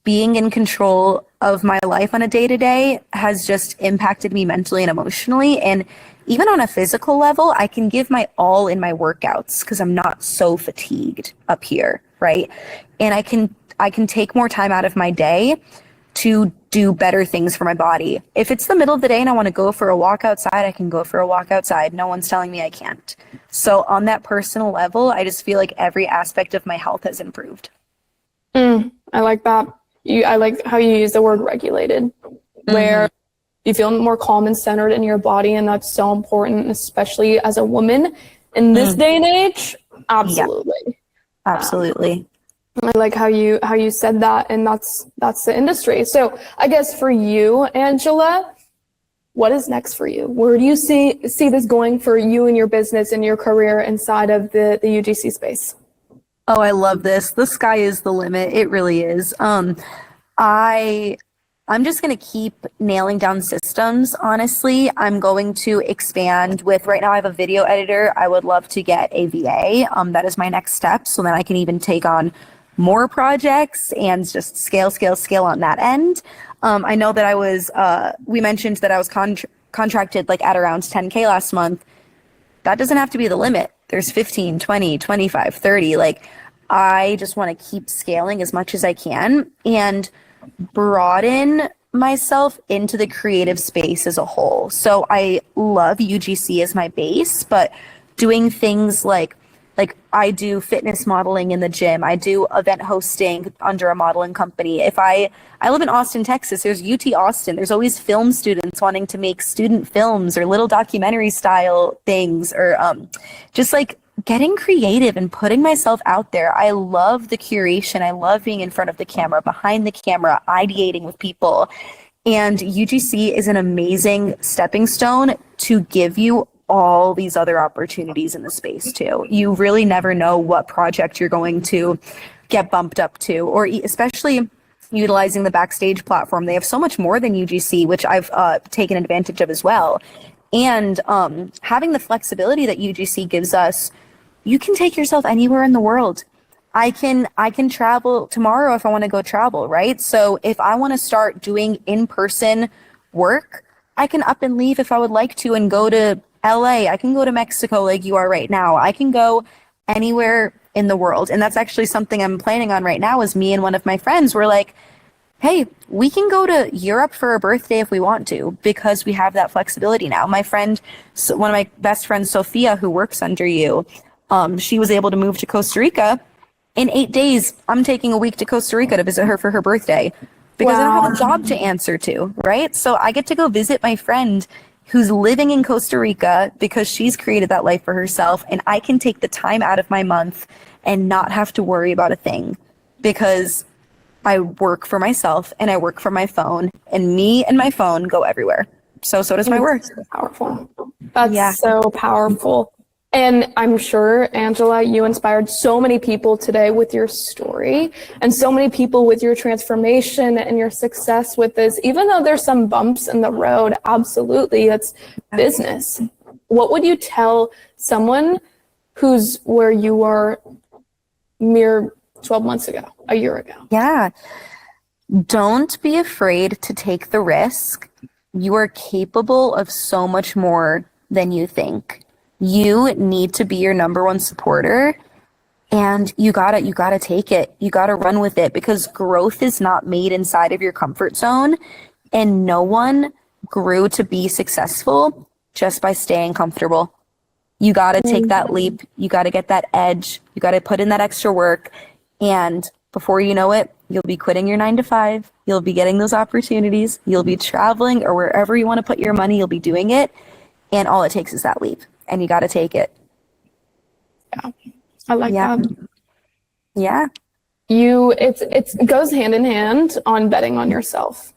being in control of my life on a day-to-day has just impacted me mentally and emotionally. And even on a physical level, I can give my all in my workouts because I'm not so fatigued up here, right? And I can take more time out of my day to do better things for my body. If it's the middle of the day and I want to go for a walk outside, I can go for a walk outside. No one's telling me I can't. So on that personal level, I just feel like every aspect of my health has improved. I like that. I like how you use the word regulated, where you feel more calm and centered in your body, and that's so important, especially as a woman in this day and age. Absolutely. Yeah. Absolutely. I like how you said that, and that's the industry. So I guess for you, Angela, what is next for you? Where do you see this going for you and your business and your career inside of the UGC space? Oh, I love this. The sky is the limit. It really is. I'm just going to keep nailing down systems. Honestly, I'm going to expand with, right now I have a video editor. I would love to get a VA. That is my next step. So then I can even take on more projects and just scale on that end. I know that we mentioned that I was contracted like at around 10K last month. That doesn't have to be the limit. There's 15, 20, 25, 30. Like, I just want to keep scaling as much as I can and broaden myself into the creative space as a whole. So I love UGC as my base, but doing things like I do fitness modeling in the gym. I do event hosting under a modeling company. I live in Austin, Texas. There's UT Austin. There's always film students wanting to make student films or little documentary style things, or just like getting creative and putting myself out there. I love the curation. I love being in front of the camera, behind the camera, ideating with people. And UGC is an amazing stepping stone to give you all these other opportunities in the space too. You really never know what project you're going to get bumped up to, or especially utilizing the Backstage platform. They have so much more than UGC, which I've taken advantage of as well. And having the flexibility that UGC gives us, you can take yourself anywhere in the world. I can travel tomorrow if I want to go travel, right? So if I want to start doing in-person work, I can up and leave if I would like to and go to LA. I can go to Mexico like you are right now. I can go anywhere in the world. And that's actually something I'm planning on right now. Is me and one of my friends were like, hey, we can go to Europe for a birthday if we want to, because we have that flexibility now. My friend, one of my best friends, Sophia, who works under you, she was able to move to Costa Rica in 8 days. I'm taking a week to Costa Rica to visit her for her birthday because I don't have a job to answer to, right? So I get to go visit my friend who's living in Costa Rica because she's created that life for herself, and I can take the time out of my month and not have to worry about a thing because I work for myself and I work from my phone, and me and my phone go everywhere. So does my work. Powerful. That's so powerful. And I'm sure, Angela, you inspired so many people today with your story, and so many people with your transformation and your success with this. Even though there's some bumps in the road, absolutely, it's business. What would you tell someone who's where you were mere 12 months ago, a year ago? Yeah. Don't be afraid to take the risk. You are capable of so much more than you think. You need to be your number one supporter, and you gotta take it. You gotta run with it, because growth is not made inside of your comfort zone, and no one grew to be successful just by staying comfortable. You gotta take that leap. You gotta get that edge. You gotta put in that extra work, and before you know it, you'll be quitting your 9-to-5. You'll be getting those opportunities. You'll be traveling, or wherever you want to put your money, you'll be doing it. And all it takes is that leap, and you got to take it. Yeah, I like that. Yeah. It goes hand in hand on betting on yourself.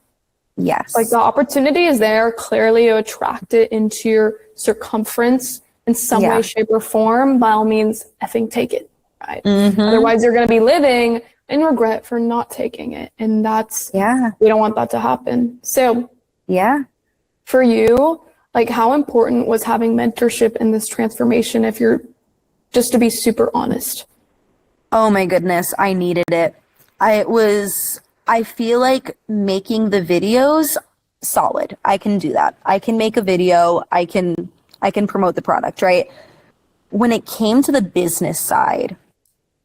Yes. Like, the opportunity is there. Clearly, you attract it into your circumference in some way, shape, or form. By all means, effing take it. Right. Mm-hmm. Otherwise, you're going to be living in regret for not taking it, and that's we don't want that to happen. So for you, like, how important was having mentorship in this transformation, if you're just to be super honest? Oh my goodness, I needed it. It was I feel like making the videos solid. I can do that. I can make a video. I can promote the product, right? When it came to the business side,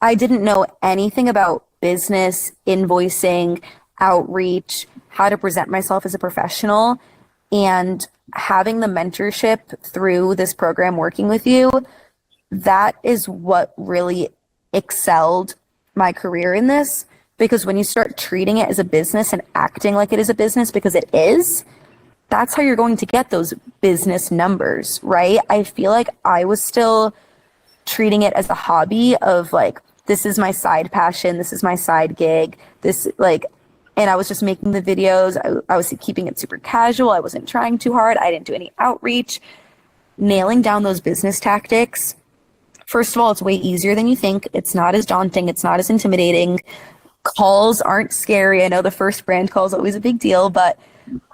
I didn't know anything about business, invoicing, outreach, how to present myself as a professional. And having the mentorship through this program working with you, that is what really excelled my career in this. Because when you start treating it as a business and acting like it is a business, because it is, that's how you're going to get those business numbers, right? I feel like I was still treating it as a hobby of like, this is my side passion, this is my side gig, and I was just making the videos. I was keeping it super casual. I wasn't trying too hard. I didn't do any outreach. Nailing down those business tactics, first of all, it's way easier than you think. It's not as daunting. It's not as intimidating. Calls aren't scary. I know the first brand call is always a big deal, but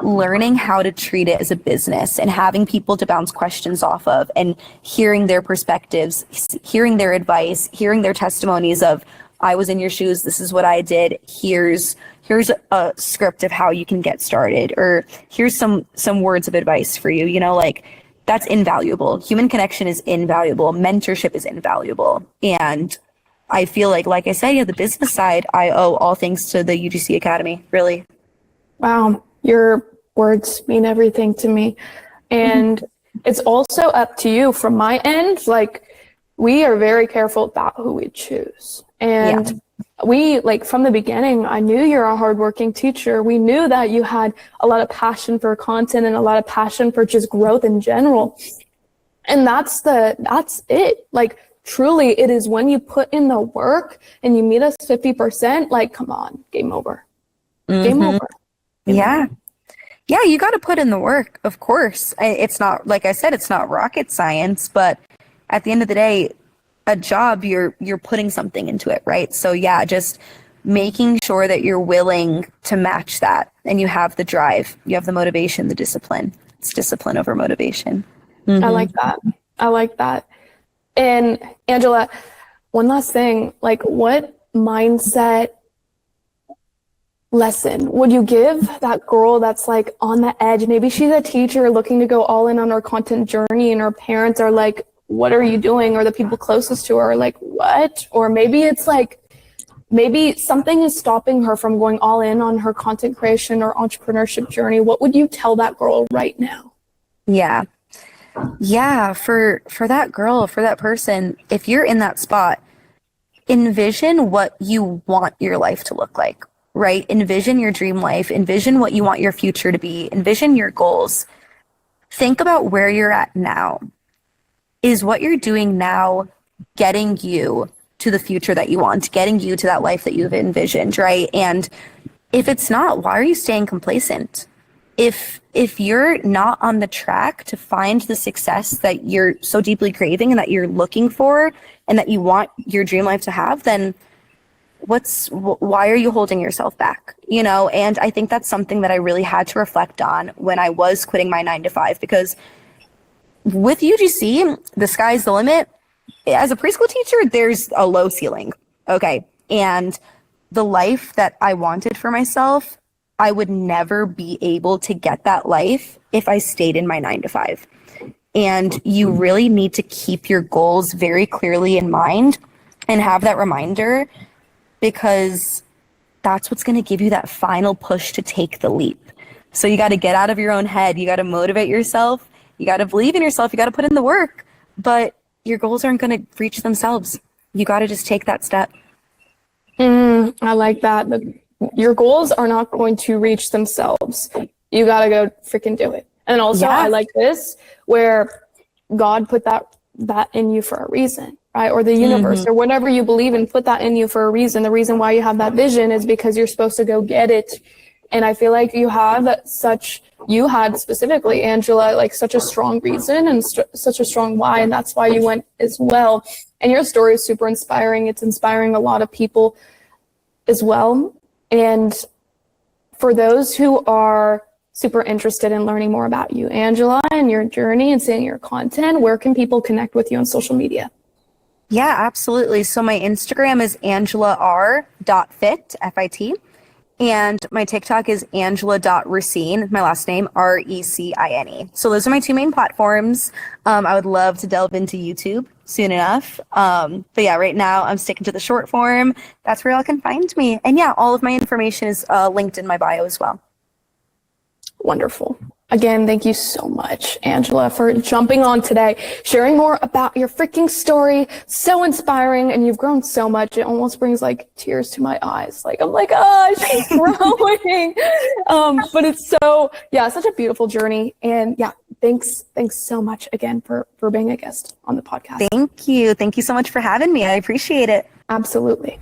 learning how to treat it as a business and having people to bounce questions off of and hearing their perspectives, hearing their advice, hearing their testimonies of, I was in your shoes, this is what I did, here's a script of how you can get started, or here's some words of advice for you, like that's invaluable. Human connection is invaluable. Mentorship is invaluable. And I feel like I said, the business side, I owe all things to the UGC Academy, really. Wow, your words mean everything to me. And it's also up to you from my end. Like, we are very careful about who we choose. And we, from the beginning, I knew you're a hardworking teacher. We knew that you had a lot of passion for content and a lot of passion for just growth in general. And that's it. Truly, it is when you put in the work and you meet us 50%, come on, game over. Game over. Yeah. Yeah, you got to put in the work, of course. It's not, like I said, it's not rocket science, but at the end of the day, a job, you're putting something into it, right? So yeah, just making sure that you're willing to match that and you have the drive, you have the motivation, the discipline. It's discipline over motivation. I like that. And Angela, one last thing, what mindset lesson would you give that girl that's on the edge? Maybe she's a teacher looking to go all in on her content journey and her parents are like, what are you doing? Or the people closest to her are like, what? Or maybe it's maybe something is stopping her from going all in on her content creation or entrepreneurship journey. What would you tell that girl right now? Yeah. Yeah. For that girl, for that person, if you're in that spot, envision what you want your life to look like, right? Envision your dream life. Envision what you want your future to be. Envision your goals. Think about where you're at now. Is what you're doing now getting you to the future that you want, getting you to that life that you've envisioned, right? And if it's not, why are you staying complacent? If you're not on the track to find the success that you're so deeply craving and that you're looking for and that you want your dream life to have, then why are you holding yourself back? And I think that's something that I really had to reflect on when I was quitting my 9-to-5, because with UGC, the sky's the limit. As a preschool teacher, there's a low ceiling. Okay. And the life that I wanted for myself, I would never be able to get that life if I stayed in my 9-to-5. And you really need to keep your goals very clearly in mind and have that reminder, because that's what's going to give you that final push to take the leap. So you got to get out of your own head. You got to motivate yourself. You got to believe in yourself. You got to put in the work, but your goals aren't going to reach themselves. You got to just take that step. I like that. Your goals are not going to reach themselves. You got to go freaking do it. And also, I like this, where God put that in you for a reason, right? Or the universe or whatever you believe in, put that in you for a reason. The reason why you have that vision is because you're supposed to go get it. And I feel like you had specifically, Angela, such a strong reason and such a strong why. And that's why you went as well. And your story is super inspiring. It's inspiring a lot of people as well. And for those who are super interested in learning more about you, Angela, and your journey and seeing your content, where can people connect with you on social media? Yeah, absolutely. So my Instagram is angela.r.fit, F-I-T. And my TikTok is angela.racine, my last name, Recine. So those are my two main platforms. I would love to delve into YouTube soon enough. But yeah, right now I'm sticking to the short form. That's where y'all can find me. And yeah, all of my information is linked in my bio as well. Wonderful. Again, thank you so much, Angela, for jumping on today, sharing more about your freaking story. So inspiring, and you've grown so much. It almost brings like tears to my eyes. Like, I'm like, oh, she's growing. But it's such a beautiful journey. And yeah, thanks so much again for being a guest on the podcast. Thank you. Thank you so much for having me. I appreciate it. Absolutely.